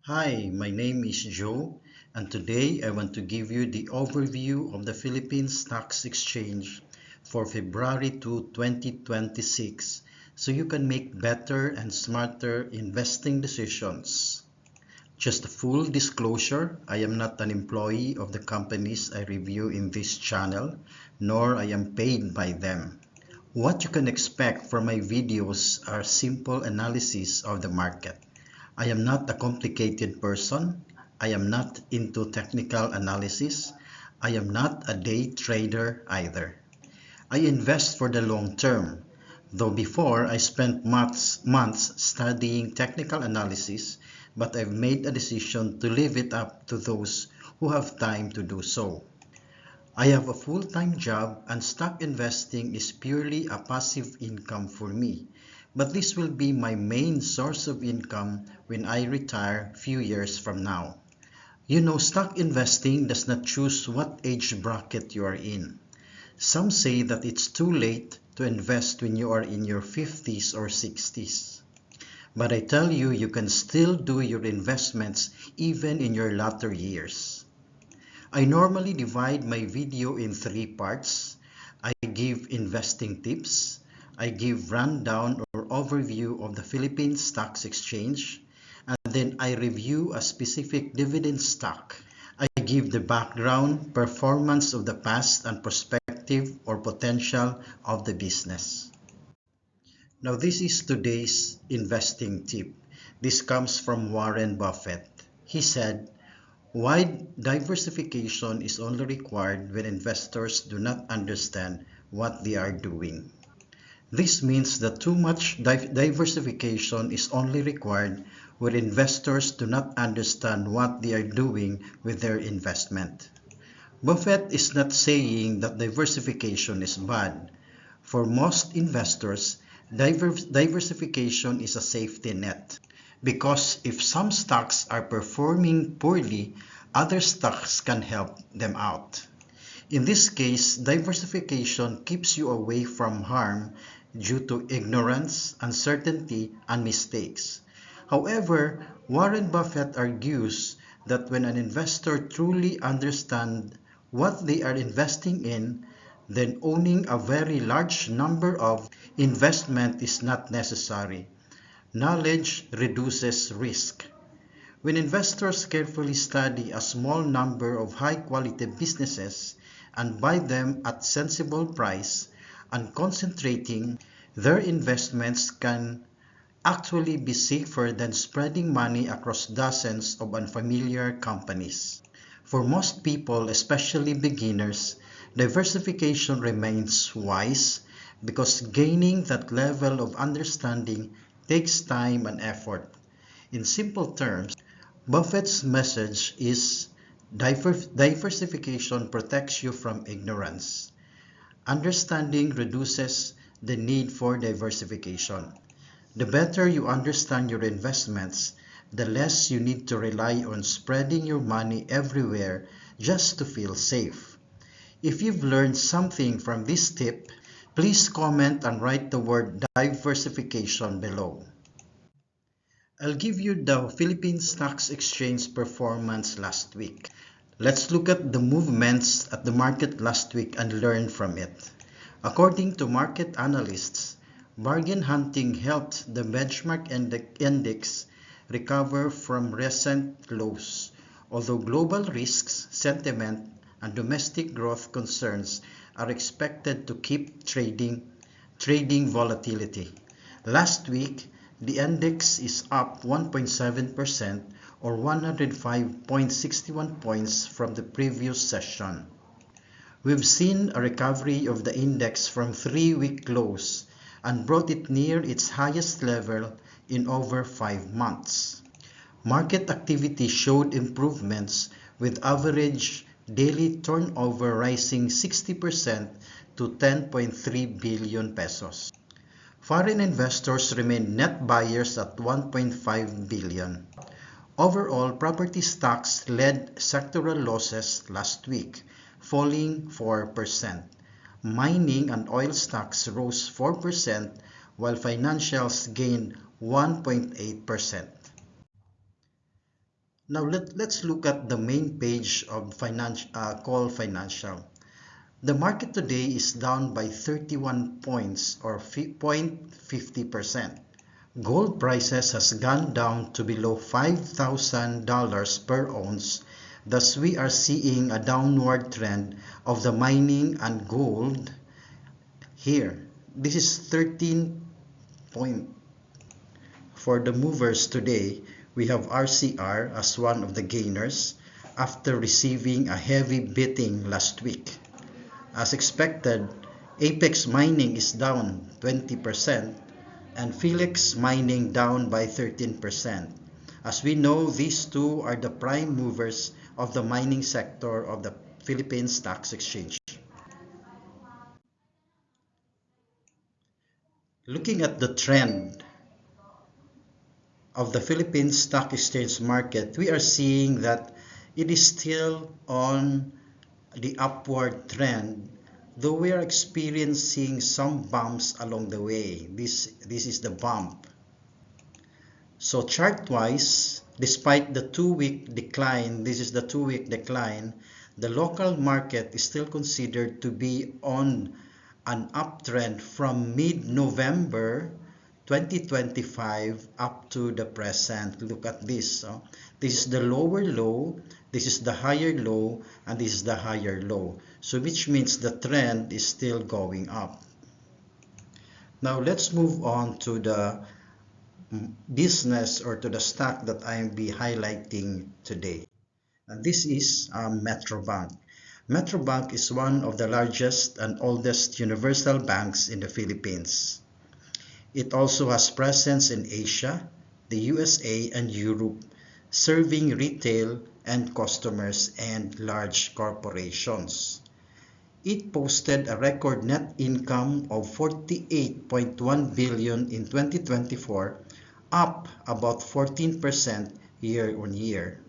Hi, my name is Joe, and today I want to give you the overview of the Philippine Stock Exchange for February 2, 2026, so you can make better and smarter investing decisions. Just a full disclosure, I am not an employee of the companies I review in this channel, nor I am paid by them. What you can expect from my videos are simple analysis of the market. I am not a complicated person. I am not into technical analysis. I am not a day trader either. I invest for the long term, though before I spent months studying technical analysis, but I've made a decision to leave it up to those who have time to do so. I have a full-time job and stock investing is purely a passive income for me, but this will be my main source of income when I retire few years from now. Stock investing does not choose what age bracket you are in. Some say that it's too late to invest when you are in your 50s or 60s. But I tell you, you can still do your investments even in your latter years. I normally divide my video in three parts. I give investing tips, I give rundown or overview of the Philippine Stocks Exchange, and then I review a specific dividend stock. I give the background, performance of the past, and perspective or potential of the business. Now this is today's investing tip. This comes from Warren Buffett. He said, wide diversification is only required when investors do not understand what they are doing. This means that too much diversification is only required when investors do not understand what they are doing with their investment. Buffett is not saying that diversification is bad. For most investors, diversification is a safety net. Because if some stocks are performing poorly, other stocks can help them out. In this case, diversification keeps you away from harm due to ignorance, uncertainty, and mistakes. However, Warren Buffett argues that when an investor truly understands what they are investing in, then owning a very large number of investment is not necessary. Knowledge reduces risk. When investors carefully study a small number of high-quality businesses and buy them at sensible price and concentrating, their investments can actually be safer than spreading money across dozens of unfamiliar companies. For most people, especially beginners, diversification remains wise because gaining that level of understanding takes time and effort. In simple terms, Buffett's message is diversification protects you from ignorance. Understanding reduces the need for diversification. The better you understand your investments, the less you need to rely on spreading your money everywhere just to feel safe. If you've learned something from this tip, please comment and write the word diversification below. I'll give you the Philippine Stocks Exchange performance last week. Let's look at the movements at the market last week and learn from it. According to market analysts, bargain hunting helped the benchmark index recover from recent lows, although global risks, sentiment, and domestic growth concerns are expected to keep trading volatility. Last week, the index is up 1.7% or 105.61 points from the previous session. We've seen a recovery of the index from 3-week lows and brought it near its highest level in over 5 months. Market activity showed improvements with average daily turnover rising 60% to 10.3 billion pesos. Foreign investors remain net buyers at 1.5 billion. Overall, property stocks led sectoral losses last week, falling 4%. Mining and oil stocks rose 4%, while financials gained 1.8%. Now let's look at the main page of Call Financial. The market today is down by 31 points or 0.50%. Gold prices has gone down to below $5,000 per ounce. Thus, we are seeing a downward trend of the mining and gold here. This is 13 point. For the movers today, we have RCR as one of the gainers after receiving a heavy beating last week. As expected, Apex Mining is down 20% and Felix Mining down by 13%. As we know, these two are the prime movers of the mining sector of the Philippine Stock Exchange. Looking at the trend of the Philippine Stock Exchange market, we are seeing that it is still on the upward trend, though we are experiencing some bumps along the way. This is the bump. So chart-wise, despite the 2-week decline, this is the 2-week decline, the local market is still considered to be on an uptrend from mid-November 2025 up to the present. Look at this. This is the lower low, this is the higher low, and this is the higher low. So which means the trend is still going up. Now let's move on to the business or to the stock that I will be highlighting today. And this is Metrobank. Metrobank is one of the largest and oldest universal banks in the Philippines. It also has presence in Asia, the USA, and Europe, serving retail and customers and large corporations. It posted a record net income of 48.1 billion in 2024, up about 14% year-on-year.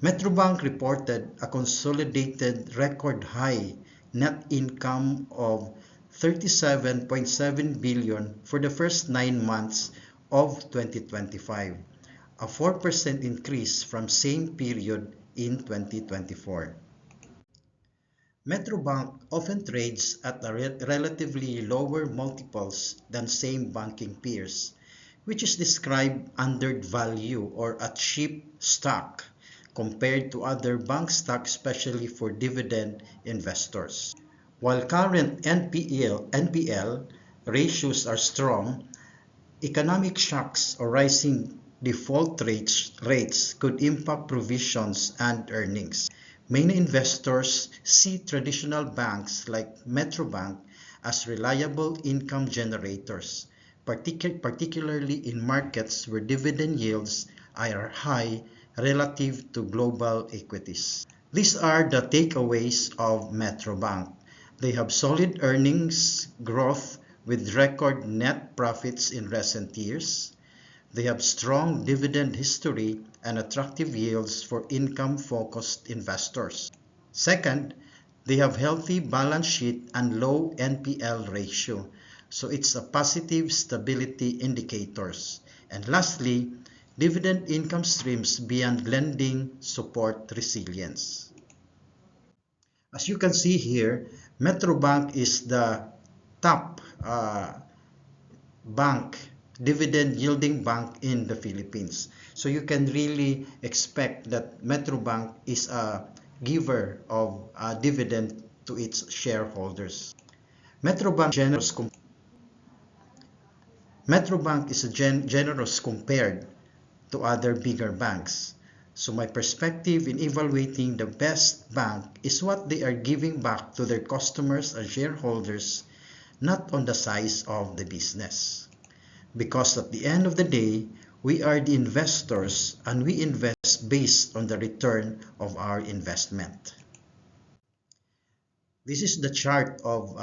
Metrobank reported a consolidated record high net income of 37.7 billion for the first 9 months of 2025, a 4% increase from same period in 2024. Metrobank often trades at a relatively lower multiples than same banking peers, which is described under value or a cheap stock compared to other bank stocks, especially for dividend investors. While current NPL ratios are strong, economic shocks or rising default rates could impact provisions and earnings. Many investors see traditional banks like Metrobank as reliable income generators, particularly in markets where dividend yields are high relative to global equities. These are the takeaways of Metrobank. They have solid earnings growth with record net profits in recent years. They have strong dividend history and attractive yields for income-focused investors. Second, they have healthy balance sheet and low NPL ratio, so it's a positive stability indicators. And lastly, dividend income streams beyond lending support resilience. As you can see here, Metrobank is the top dividend yielding bank in the Philippines. So you can really expect that Metrobank is a giver of dividend to its shareholders. Metrobank is generous compared to other bigger banks. So my perspective in evaluating the best bank is what they are giving back to their customers and shareholders, not on the size of the business. Because at the end of the day, we are the investors and we invest based on the return of our investment. This is the chart of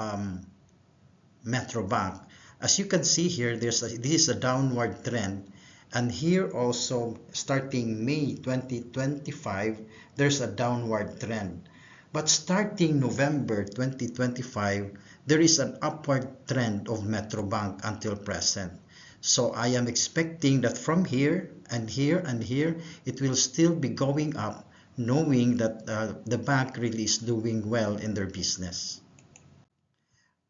Metrobank. As you can see here, this is a downward trend. And here also, starting May 2025, there's a downward trend. But starting November 2025, there is an upward trend of Metrobank until present. So I am expecting that from here and here, it will still be going up, knowing that the bank really is doing well in their business.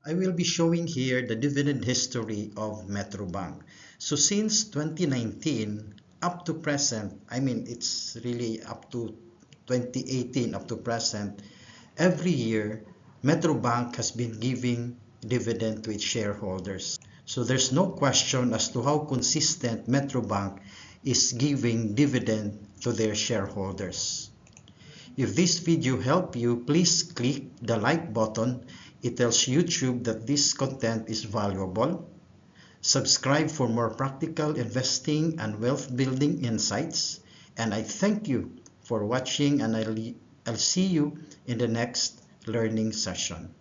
I will be showing here the dividend history of Metrobank. So since 2019 up to present, I mean it's really up to 2018 up to present, every year Metrobank has been giving dividend to its shareholders. So there's no question as to how consistent Metrobank is giving dividend to their shareholders. If this video helped you, please click the like button. It tells YouTube that this content is valuable. Subscribe for more practical investing and wealth building insights. And I thank you for watching, and I'll see you in the next learning session.